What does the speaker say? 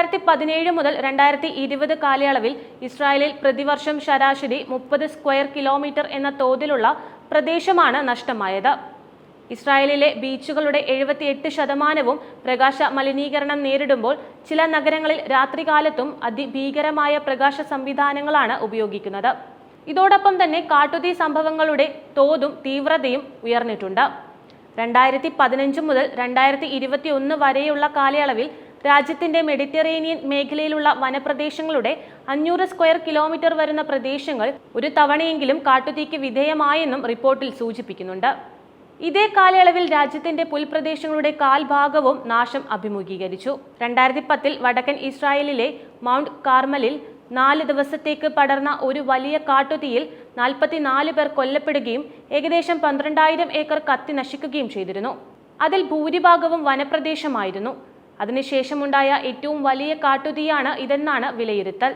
2017 മുതൽ 2020 കാലയളവിൽ ഇസ്രായേലിൽ പ്രതിവർഷം ശരാശരി 30 സ്ക്വയർ കിലോമീറ്റർ എന്ന തോതിലുള്ള പ്രദേശമാണ് നഷ്ടമായത്. ഇസ്രായേലിലെ ബീച്ചുകളുടെ 78% പ്രകാശ മലിനീകരണം നേരിടുമ്പോൾ ചില നഗരങ്ങളിൽ രാത്രികാലത്തും അതിഭീകരമായ പ്രകാശ സംവിധാനങ്ങളാണ് ഉപയോഗിക്കുന്നത്. ഇതോടൊപ്പം തന്നെ കാട്ടുതീ സംഭവങ്ങളുടെ തോതും തീവ്രതയും ഉയർന്നിട്ടുണ്ട്. 2015 മുതൽ 2021 വരെയുള്ള കാലയളവിൽ രാജ്യത്തിന്റെ മെഡിറ്ററേനിയൻ മേഖലയിലുള്ള വനപ്രദേശങ്ങളുടെ 500 സ്ക്വയർ കിലോമീറ്റർ വരുന്ന പ്രദേശങ്ങൾ ഒരു തവണയെങ്കിലും കാട്ടുതീക്ക് വിധേയമായെന്നും റിപ്പോർട്ടിൽ സൂചിപ്പിക്കുന്നുണ്ട്. ഇതേ കാലയളവിൽ രാജ്യത്തിന്റെ പുൽപ്രദേശങ്ങളുടെ കാൽഭാഗവും നാശം അഭിമുഖീകരിച്ചു. 2010 വടക്കൻ ഇസ്രായേലിലെ മൗണ്ട് കാർമലിൽ 4 ദിവസത്തേക്ക് പടർന്ന ഒരു വലിയ കാട്ടുതീയിൽ 44 പേർ കൊല്ലപ്പെടുകയും ഏകദേശം 12,000 ഏക്കർ കത്തി നശിക്കുകയും ചെയ്തിരുന്നു. അതിൽ ഭൂരിഭാഗവും വനപ്രദേശമായിരുന്നു. അതിനുശേഷമുണ്ടായ ഏറ്റവും വലിയ കാട്ടുതീയാണ് ഇതെന്നാണ് വിലയിരുത്തൽ.